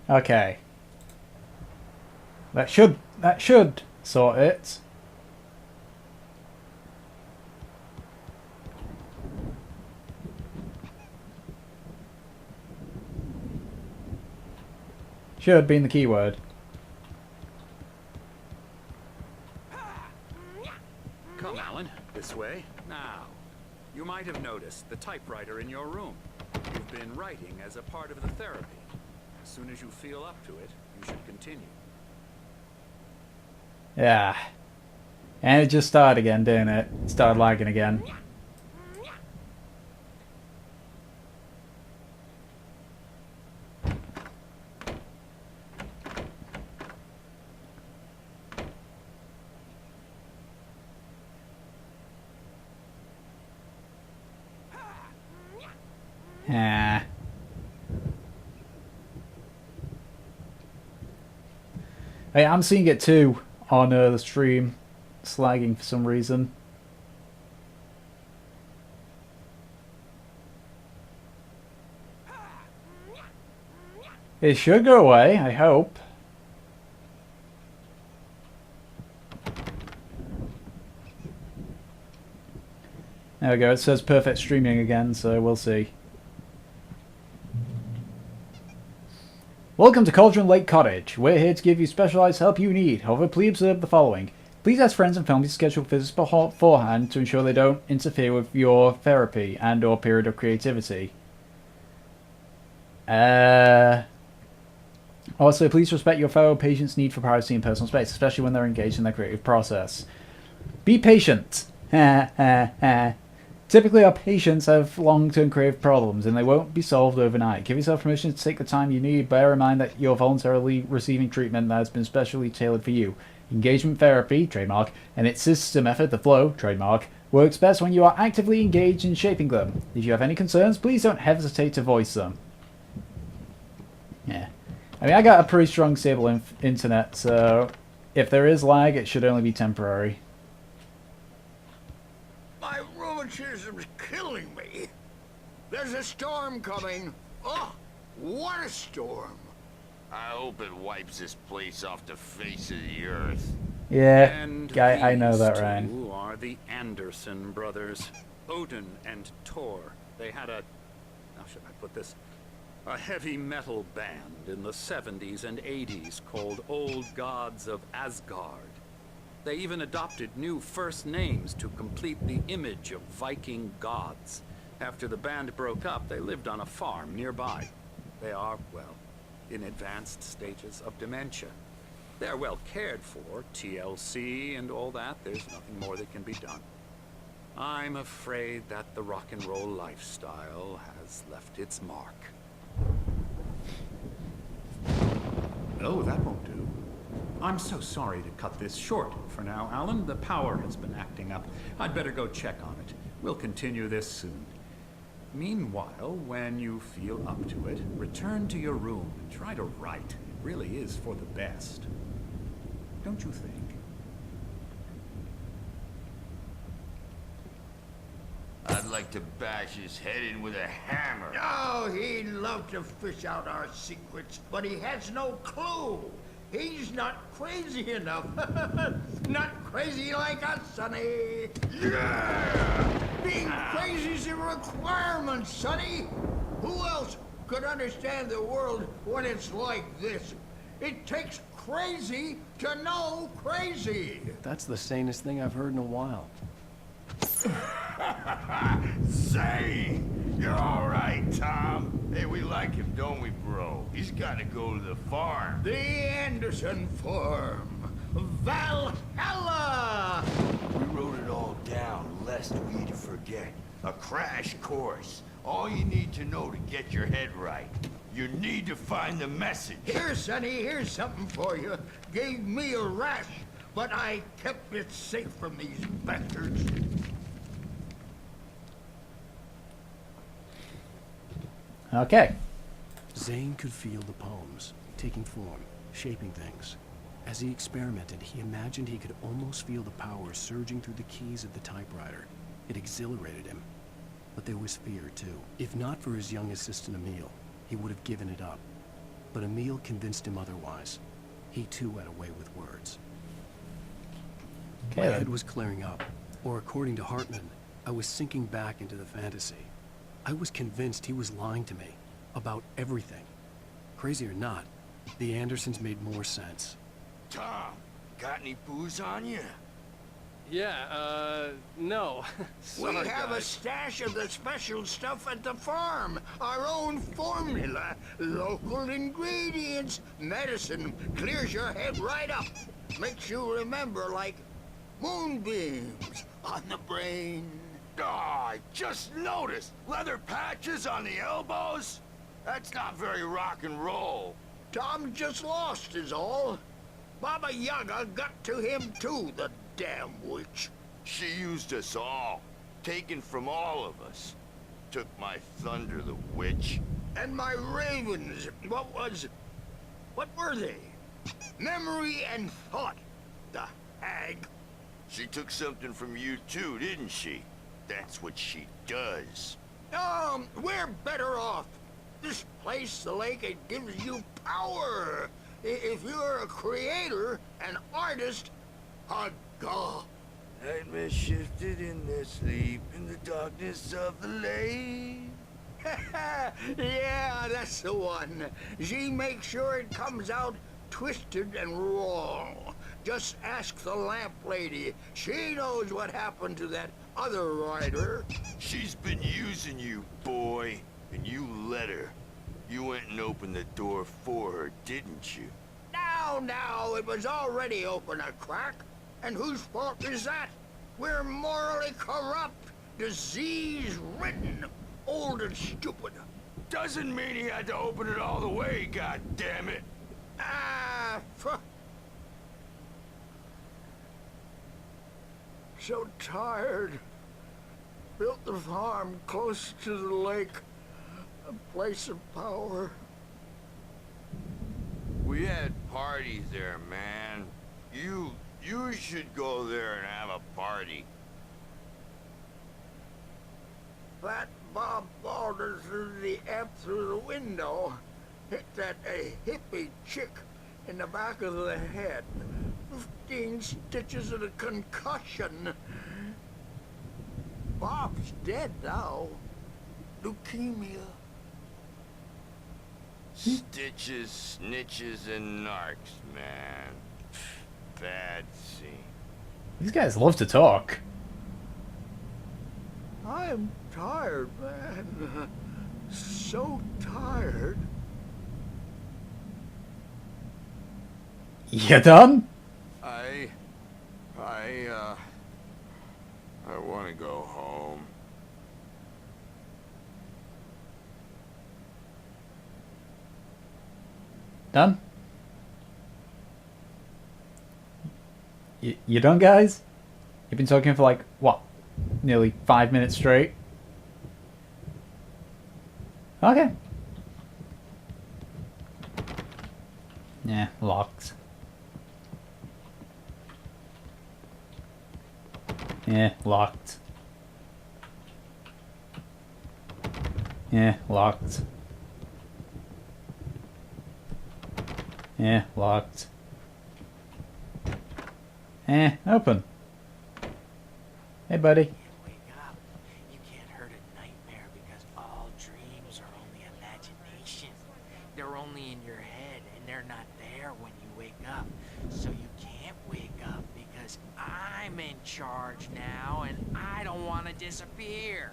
Okay. That should sort it. Should have been the keyword. Come, Alan, this way. Now, you might have noticed the typewriter in your room. You've been writing as a part of the therapy. As soon as you feel up to it, you should continue. Yeah. And it just started again, didn't it? It started lagging again. Yeah. Hey, I'm seeing it too on the stream. It's lagging for some reason. It should go away, I hope. There we go, it says perfect streaming again, so we'll see. Welcome to Cauldron Lake Cottage. We're here to give you specialized help you need. However, please observe the following. Please ask friends and family to schedule visits beforehand to ensure they don't interfere with your therapy and or period of creativity. Also, please respect your fellow patients' need for privacy and personal space, especially when they're engaged in their creative process. Be patient. Typically, our patients have long-term creative problems, and they won't be solved overnight. Give yourself permission to take the time you need. Bear in mind that you're voluntarily receiving treatment that has been specially tailored for you. Engagement therapy, trademark, and its system method, the flow, trademark, works best when you are actively engaged in shaping them. If you have any concerns, please don't hesitate to voice them. Yeah. I mean, I got a pretty strong, stable internet, so if there is lag, it should only be temporary. My rheumatism's killing me. There's a storm coming. Oh, what a storm. I hope it wipes this place off the face of the earth. Yeah, And I know that, these Ryan. two are the Anderson brothers, Odin and Thor. They had a, how should I put this? A heavy metal band in the 70s and 80s called Old Gods of Asgard. They even adopted new first names to complete the image of Viking gods. After the band broke up, they lived on a farm nearby. They are, well, in advanced stages of dementia. They're well cared for, TLC and all that. There's nothing more that can be done. I'm afraid that the rock and roll lifestyle has left its mark. Oh, that won't do. I'm so sorry to cut this short for now, Alan. The power has been acting up. I'd better go check on it. We'll continue this soon. Meanwhile, when you feel up to it, return to your room and try to write. It really is for the best. Don't you think? I'd like to bash his head in with a hammer. Oh, he'd love to fish out our secrets, but he has no clue. He's not crazy enough. Not crazy like us, Sonny. Yeah! Being crazy's a requirement, Sonny. Who else could understand the world when it's like this? It takes crazy to know crazy. That's the sanest thing I've heard in a while. Say, you're all right, Tom. Hey, we like him, don't we, bro? He's got to go to the farm. The Anderson farm. Valhalla! We wrote it all down, lest we forget. A crash course. All you need to know to get your head right. You need to find the message. Here, Sonny, here's something for you. Gave me a rash, but I kept it safe from these bastards. Okay. Zane could feel the poems, taking form, shaping things. As he experimented, he imagined he could almost feel the power surging through the keys of the typewriter. It exhilarated him. But there was fear, too. If not for his young assistant Emil, he would have given it up. But Emil convinced him otherwise. He too had a way with words. Okay, My then. head was clearing up, or according to Hartman, I was sinking back into the fantasy. I was convinced he was lying to me about everything. Crazy or not, the Andersons made more sense. Tom, got any booze on you? Yeah, no. We Sorry, have a guys. stash of the special stuff at the farm. Our own formula. Local ingredients. Medicine clears your head right up. Makes you remember like moonbeams on the brain. Oh, I just noticed. Leather patches on the elbows? That's not very rock and roll. Tom just lost is all. Baba Yaga got to him too, the damn witch. She used us all. Taken from all of us. Took my thunder, the witch. And my ravens, what were they? Memory and thought, the hag. She took something from you too, didn't she? That's what she does. We're better off. This place, the lake, it gives you power. If you're a creator, an artist, a god. Nightmare shifted in their sleep in the darkness of the lake. Yeah, that's the one. She makes sure it comes out twisted and wrong. Just ask the lamp lady. She knows what happened to that other rider. She's been using you, boy, and you let her. You went and opened the door for her, didn't you? Now, it was already open a crack. And whose fault is that? We're morally corrupt, disease-ridden, old and stupid. Doesn't mean he had to open it all the way, goddammit. So tired. Built the farm close to the lake. A place of power. We had parties there, man. You should go there and have a party. That Bob Balder threw the F through the window. Hit that hippie chick in the back of the head. 15 stitches and a concussion. Bob's dead now. Leukemia. Stitches, snitches, and narcs, man. Bad scene. These guys love to talk. I am tired, man. So tired. You done? I want to go home. Done? You done, guys? You've been talking for like, what? Nearly 5 minutes straight? Okay. Yeah, locked. Yeah, locked. Yeah, locked. Yeah, locked. Open. Hey, buddy. Wake up. You can't hurt a nightmare because all dreams are only imagination. They're only in your head and they're not there when you wake up. So you can't wake up because I'm in charge now and I don't want to disappear.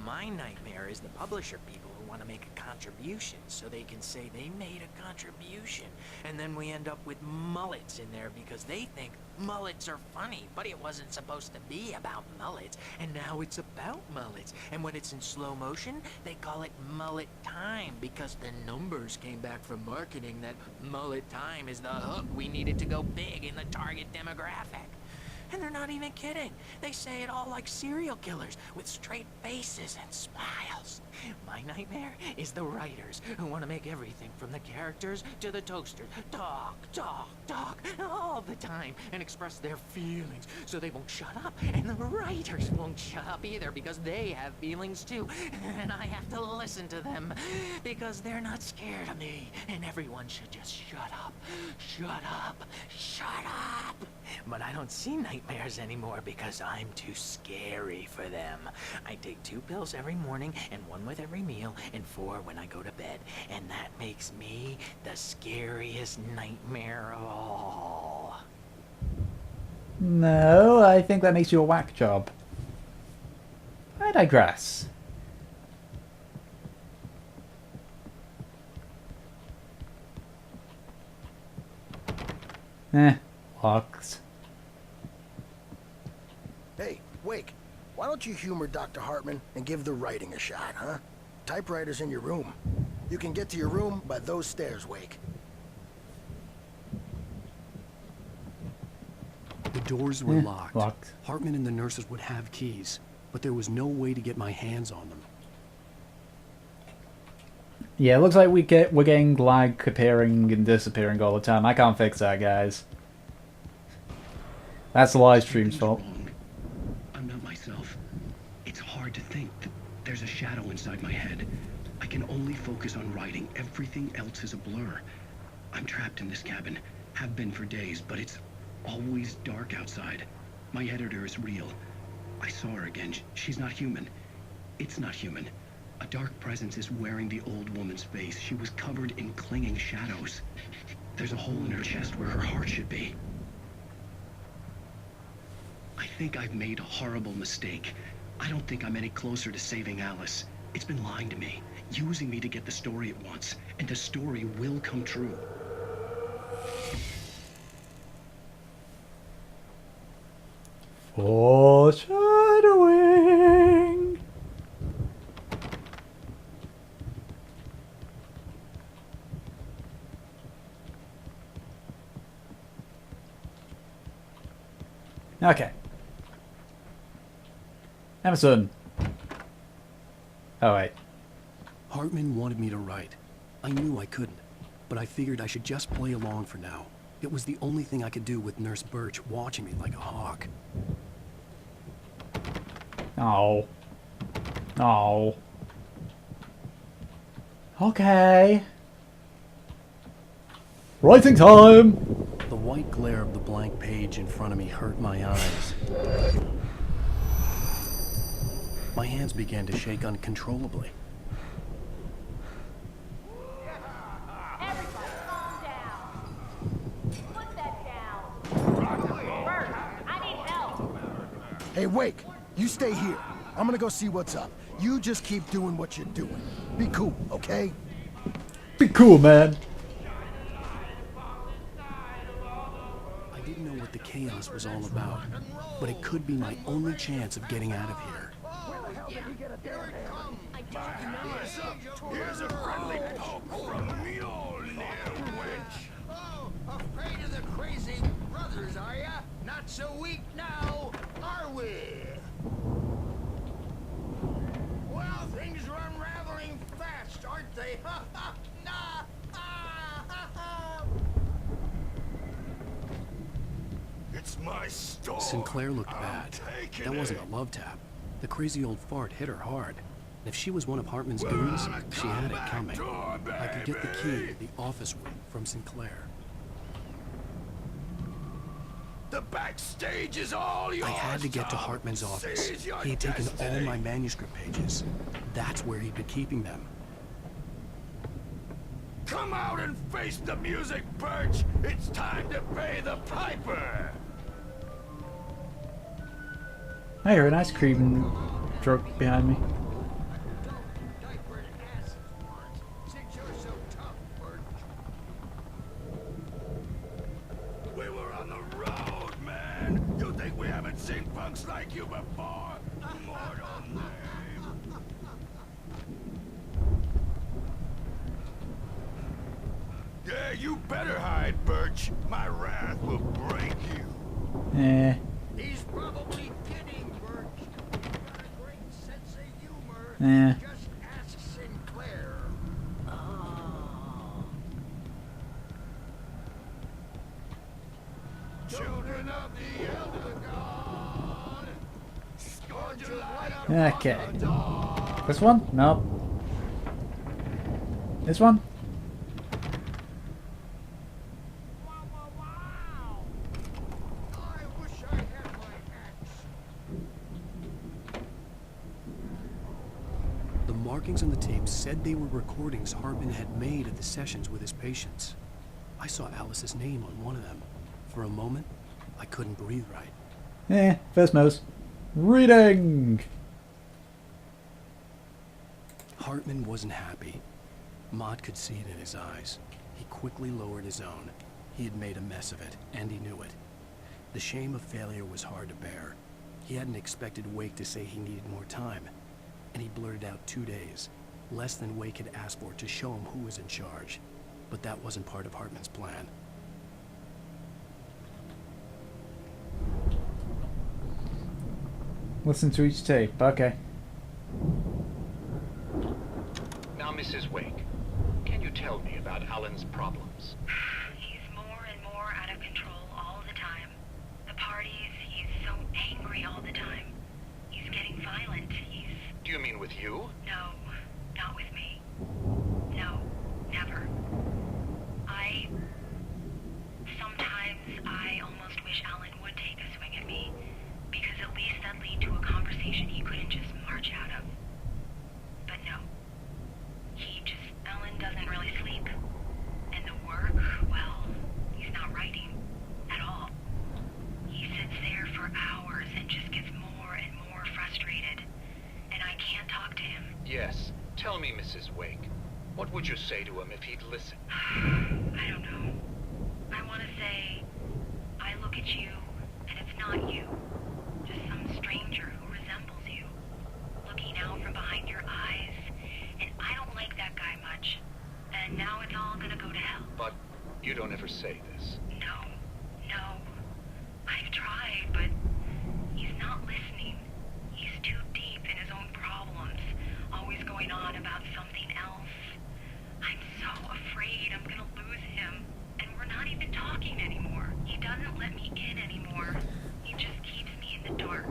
My nightmare is the publisher people who want to make a contribution so they can say they made a contribution. And then we end up with mullets in there because they think mullets are funny, but it wasn't supposed to be about mullets, and now it's about mullets. And when it's in slow motion, they call it mullet time because the numbers came back from marketing that mullet time is the hook we needed to go big in the target demographic. And they're not even kidding. They say it all like serial killers with straight faces and smiles. My nightmare is the writers who want to make everything from the characters to the toasters talk all the time and express their feelings so they won't shut up. And the writers won't shut up either because they have feelings too. And I have to listen to them because they're not scared of me. And everyone should just shut up. Shut up. Shut up. But I don't see nightmares anymore because I'm too scary for them. I take 2 pills every morning and 1 with every meal and 4 when I go to bed. And that makes me the scariest nightmare of all. No, I think that makes you a whack job. I digress. Locks. Hey, Wake, why don't you humor Dr. Hartman and give the writing a shot, huh? Typewriter's in your room. You can get to your room by those stairs, Wake. The doors were locked. Locked. Hartman and the nurses would have keys, but there was no way to get my hands on them. Yeah, it looks like we're getting lag appearing and disappearing all the time. I can't fix that, guys. That's the live stream's fault. Wrong. I'm not myself. It's hard to think that there's a shadow inside my head. I can only focus on writing. Everything else is a blur. I'm trapped in this cabin. Have been for days, but it's always dark outside. My editor is real. I saw her again. She's not human. It's not human. A dark presence is wearing the old woman's face. She was covered in clinging shadows. There's a hole in her chest where her heart should be. I think I've made a horrible mistake. I don't think I'm any closer to saving Alice. It's been lying to me, using me to get the story it wants, and the story will come true. Foreshadowing. Okay. Emerson. Oh, wait. Hartman wanted me to write. I knew I couldn't, but I figured I should just play along for now. It was the only thing I could do with Nurse Birch watching me like a hawk. Oh. Oh. Okay. Writing time! The white glare of the blank page in front of me hurt my eyes. My hands began to shake uncontrollably. Everybody calm down. Put that down. Bert, I need help. Hey, Wake, you stay here. I'm gonna go see what's up. You just keep doing what you're doing. Be cool, okay? Be cool, man. I didn't know what the chaos was all about, but it could be my only chance of getting out of here. Here's a friendly poke from Mjolnir, wench. Oh, afraid of the crazy brothers, are ya? Not so weak now, are we? Well, things are unraveling fast, aren't they? Ha ha! Nah! Ah, ha, ha. It's my store. Sinclair looked I'm bad. taking That wasn't it. a love tap. The crazy old fart hit her hard. And if she was one of Hartman's goons, she had it coming. I could get the key to the office room from Sinclair. The backstage is all yours. I had to get to Tom. Hartman's office. Seize your He had taken all destiny. my manuscript pages. That's where he'd been keeping them. Come out and face the music, Birch. It's time to pay the piper. I hear an ice cream truck behind me. Diaper and acid once, since you're so tough, Bert. We were on the road, man. You think we haven't seen punks like you before? Mortal name. Yeah, you better hide, Birch. My wrath will break you. Eh. He probably kidding, Birch. You've got a great sense of humor. Yeah. Just ask Sinclair. Children of the Elder God, scourge your light upon Okay. the dawn. This one? Nope. This one? I wish I had my axe. The markings on the tape said they were recordings Hartman had made of the sessions with his patients. I saw Alice's name on one of them. For a moment, I couldn't breathe right. First mouse. Reading! Hartman wasn't happy. Maud could see it in his eyes. He quickly lowered his own. He had made a mess of it, and he knew it. The shame of failure was hard to bear. He hadn't expected Wake to say he needed more time, and he blurted out 2 days, less than Wake had asked for, to show him who was in charge. But that wasn't part of Hartman's plan. Listen to each tape. Okay. Now, Mrs. Wake, can you tell me about Alan's problems? He's more and more out of control all the time. The parties, he's so angry all the time. He's getting violent. Do you mean with you? No, not with me. No, never. Sometimes I almost wish Alan would take a swing at me, because at least that'd lead to a conversation he couldn't just march out of. But no. Alan doesn't really sleep. And the work, well, he's not writing at all. He sits there for hours and just gets more and more frustrated. And I can't talk to him. Yes. Tell me, Mrs. Wake, what would you say to him if he'd listen? I don't know. I want to say, I look at you, and it's not you. Just some stranger who resembles you. Looking out from behind your eyes. And I don't like that guy much. And now it's all gonna go to hell. But you don't ever say this. No. I've tried, but he's not listening. He's too deep in his own problems. Always going on about something else. I'm so afraid I'm gonna lose him. And we're not even talking anymore. He doesn't let me in anymore. He just keeps me in the dark.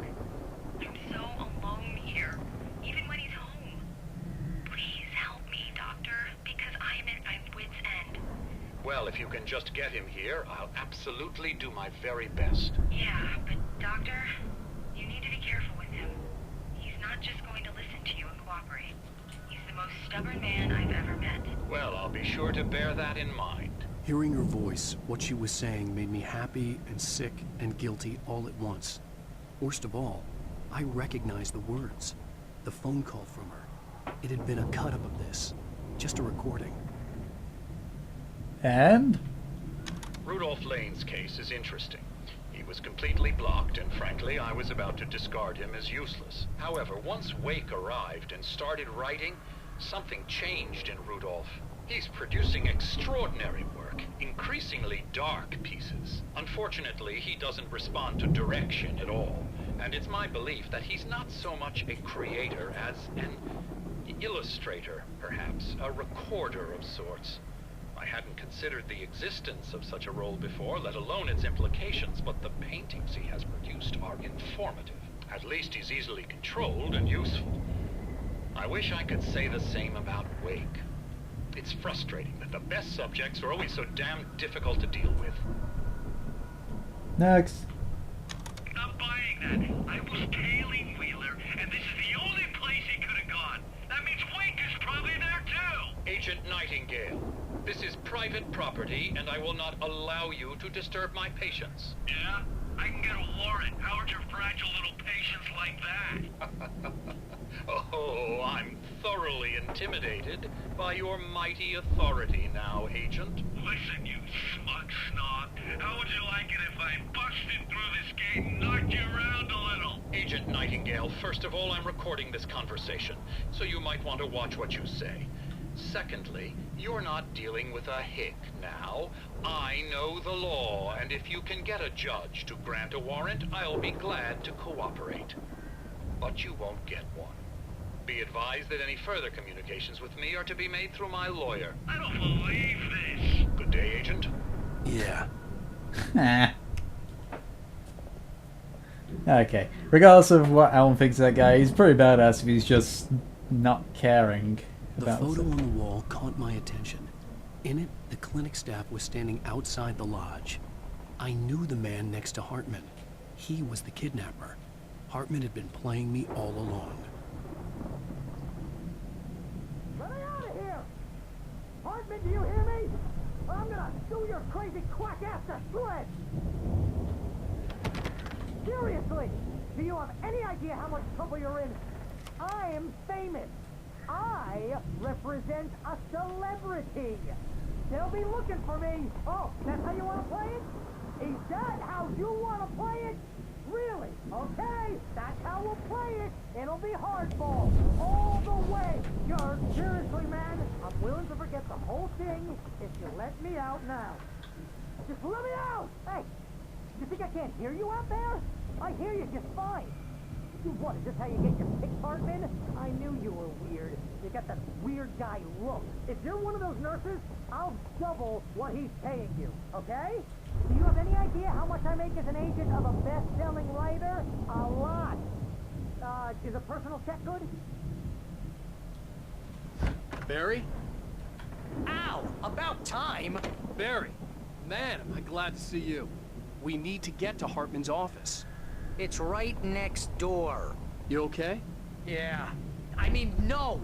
I'm so alone here, even when he's home. Please help me, Doctor, because I'm at my wit's end. Well, if you can just get him here, I'll absolutely do my very best. Yeah, but Doctor, you need to be careful with him. He's not just going to listen to you and cooperate. He's the most stubborn man I've ever met. Well, I'll be sure to bear that in mind. Hearing her voice, what she was saying made me happy and sick and guilty all at once. Worst of all, I recognized the words. The phone call from her. It had been a cut-up of this. Just a recording. And? Rudolph Lane's case is interesting. He was completely blocked, and frankly, I was about to discard him as useless. However, once Wake arrived and started writing, something changed in Rudolph. He's producing extraordinary work, increasingly dark pieces. Unfortunately, he doesn't respond to direction at all, and it's my belief that he's not so much a creator as an illustrator, perhaps, a recorder of sorts. I hadn't considered the existence of such a role before, let alone its implications, but the paintings he has produced are informative. At least he's easily controlled and useful. I wish I could say the same about Wake. It's frustrating that the best subjects are always so damn difficult to deal with. Next. I'm buying that. I was tailing Wheeler, and this is the only place he could have gone. That means Wake is probably there too! Agent Nightingale, this is private property, and I will not allow you to disturb my patients. Yeah? I can get a warrant. How would your fragile little patients like that? Oh, I'm thoroughly intimidated by your mighty authority now, Agent. Listen, you smug snob. How would you like it if I busted through this gate and knocked you around a little? Agent Nightingale, first of all, I'm recording this conversation, so you might want to watch what you say. Secondly, you're not dealing with a hick now. I know the law, and if you can get a judge to grant a warrant, I'll be glad to cooperate. But you won't get one. Be advised that any further communications with me are to be made through my lawyer. I don't believe this. Good day, Agent. Yeah. Okay. Regardless of what Alan thinks of that guy, he's pretty badass if he's just not caring The about photo stuff. on the wall caught my attention. In it, the clinic staff was standing outside the lodge. I knew the man next to Hartman. He was the kidnapper. Hartman had been playing me all along. Let me out of here! Hartman, do you hear me? I'm gonna sue your crazy quack ass to shreds! Seriously, do you have any idea how much trouble you're in? I'm famous. I represent a celebrity. They'll be looking for me. Oh, that's how you want to play it? Is that how you want to play it? Really? Okay, that's how we'll play it. It'll be hardball all the way. You're seriously, man. I'm willing to forget the whole thing if you let me out now. Just let me out! Hey, you think I can't hear you out there? I hear you just fine. What, is this how you get your pick, Hartman? I knew you were weird. You got that weird guy look. If you're one of those nurses, I'll double what he's paying you, okay? Do you have any idea how much I make as an agent of a best-selling writer? A lot. Is a personal check good? Barry? Ow! About time! Barry! Man, am I glad to see you. We need to get to Hartman's office. It's right next door. You okay? Yeah. I mean, no!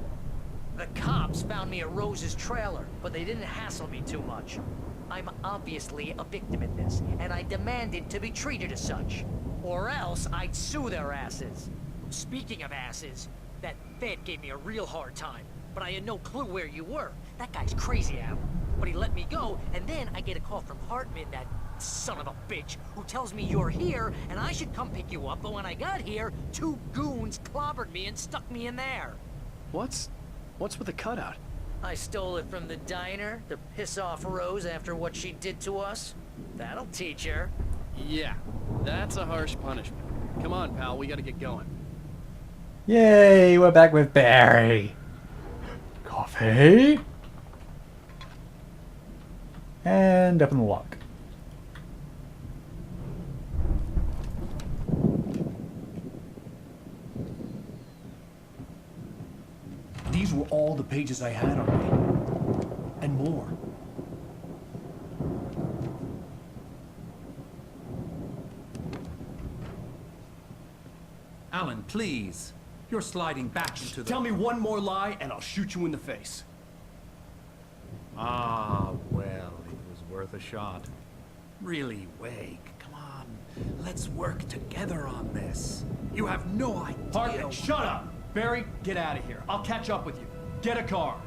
The cops found me at Rose's trailer, but they didn't hassle me too much. I'm obviously a victim in this, and I demanded to be treated as such. Or else I'd sue their asses. Speaking of asses, that Fed gave me a real hard time, but I had no clue where you were. That guy's crazy, Al. But he let me go, and then I get a call from Hartman, that son of a bitch, who tells me you're here, and I should come pick you up, but when I got here, 2 goons clobbered me and stuck me in there. What's with the cutout? I stole it from the diner to piss off Rose after what she did to us. That'll teach her. Yeah, that's a harsh punishment. Come on, pal, we gotta get going. Yay, we're back with Barry. Coffee. And open the lock. These were all the pages I had on me. And more. Alan, please. You're sliding back into the... Tell me one more lie and I'll shoot you in the face. Ah, well, it was worth a shot. Really, Wake, come on. Let's work together on this. You have no idea... Hartman, shut up! Barry, get out of here. I'll catch up with you. Get a car.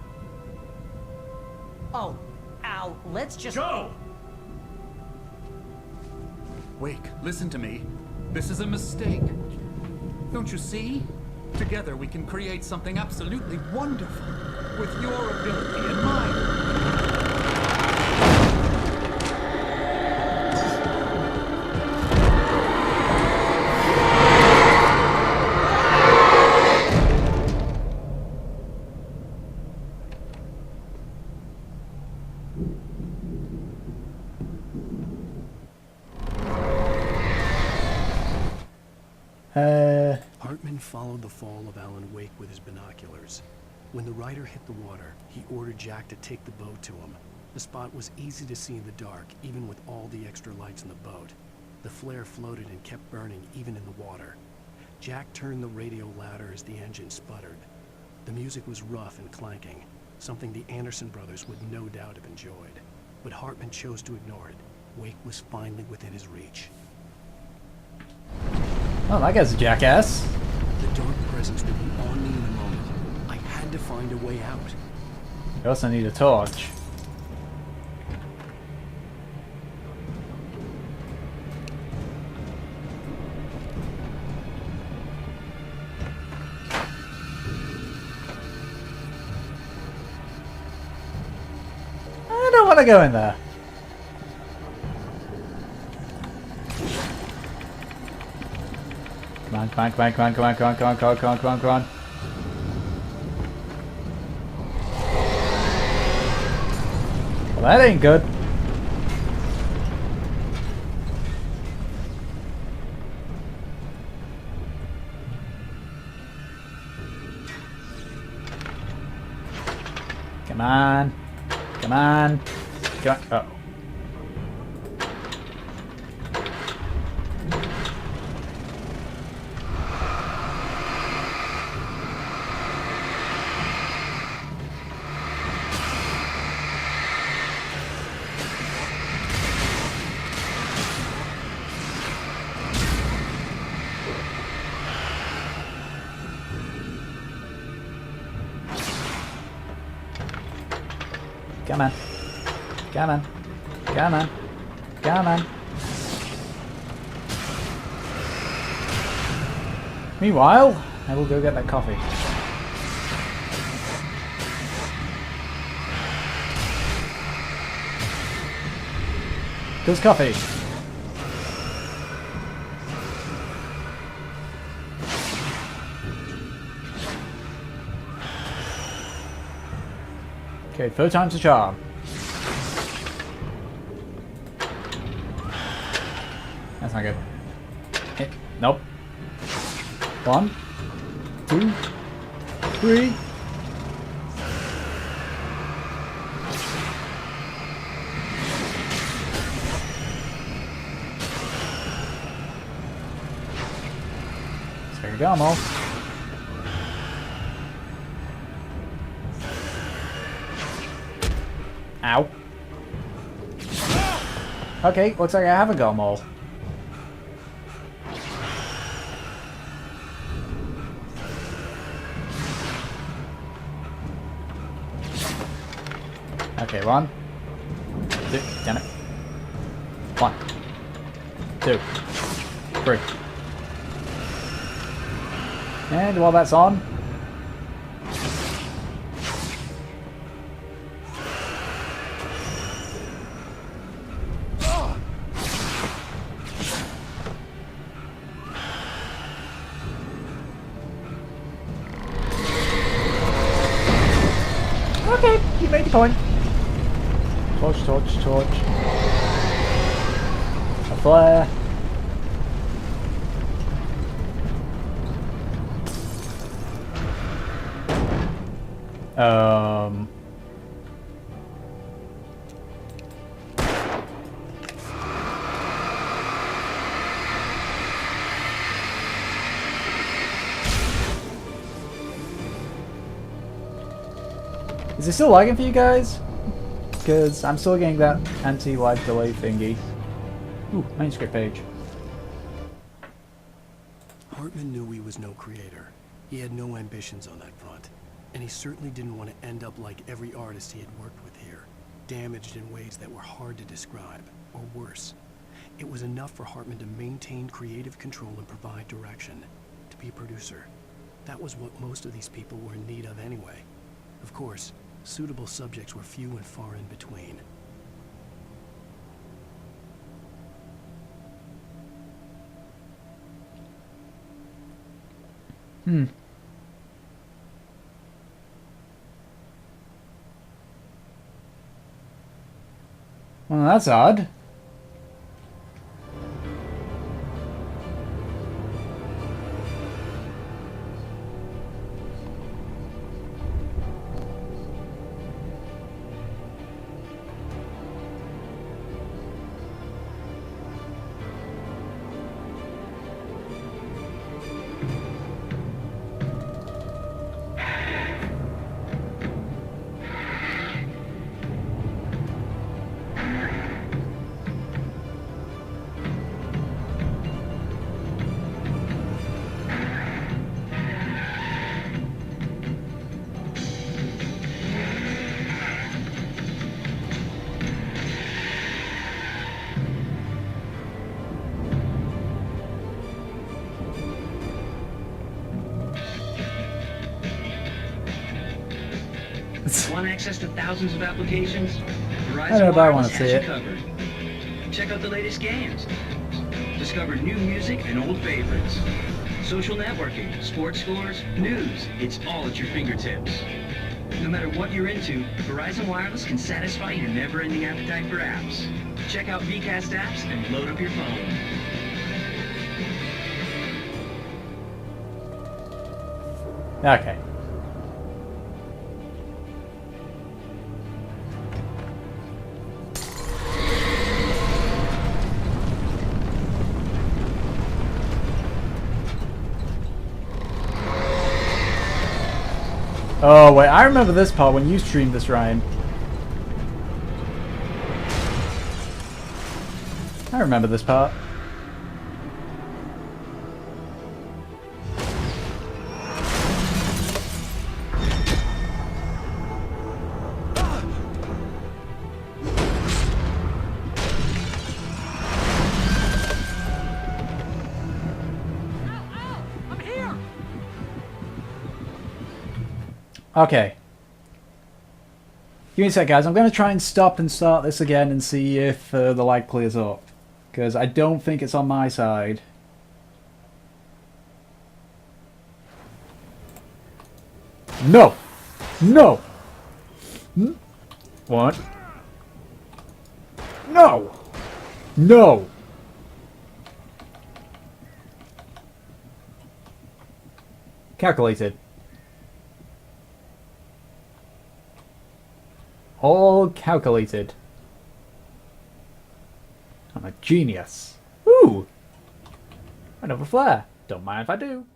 Oh, Al, let's just... Go! Wake, listen to me. This is a mistake. Don't you see? Together we can create something absolutely wonderful. With your ability and mine. Hartman followed the fall of Alan Wake with his binoculars. When the rider hit the water, he ordered Jack to take the boat to him. The spot was easy to see in the dark, even with all the extra lights in the boat. The flare floated and kept burning, even in the water. Jack turned the radio louder as the engine sputtered. The music was rough and clanking, something the Anderson brothers would no doubt have enjoyed. But Hartman chose to ignore it. Wake was finally within his reach. Oh, that guy's a jackass. The dark presence would be on me in a moment. I had to find a way out. You also need a torch. want to go in there. Come on, come on, come on, come on, come on, come on, come on, come on, come on, come on, come on. Well, that ain't good. Come on. Come on. Come on. Oh. Come on. Come on. Come on. Come on. Meanwhile, I will go get that coffee. Goes coffee. Okay, third time's the charm. That's not good. Hit. Nope. 1, 2, 3. There you go, almost. Ow. Okay, looks like I haven't got them all. Okay, 1, 2, damn it. 1, 2, 3. And while that's on, okay, you made your point. Torch, torch, torch. A flare. Is it still lagging for you guys? Because I'm still getting that anti-lag delay thingy. Ooh, manuscript page. Hartman knew he was no creator. He had no ambitions on that front. And he certainly didn't want to end up like every artist he had worked with here, damaged in ways that were hard to describe, or worse. It was enough for Hartman to maintain creative control and provide direction, to be a producer. That was what most of these people were in need of anyway. Of course, suitable subjects were few and far in between. Well, that's odd. Want access to thousands of applications? I know, but I want to see it. Covered. Check out the latest games. Discover new music and old favorites. Social networking, sports scores, news. It's all at your fingertips. No matter what you're into, Verizon Wireless can satisfy your never-ending appetite for apps. Check out VCast apps and load up your phone. Okay. Oh wait, I remember this part when you streamed this, Ryan. I remember this part. Okay. Give me a sec, guys. I'm going to try and stop and start this again and see if the lag clears up. Because I don't think it's on my side. No! No! What? No! No! Calculated. All calculated. I'm a genius. Ooh! Another flare. Don't mind if I do.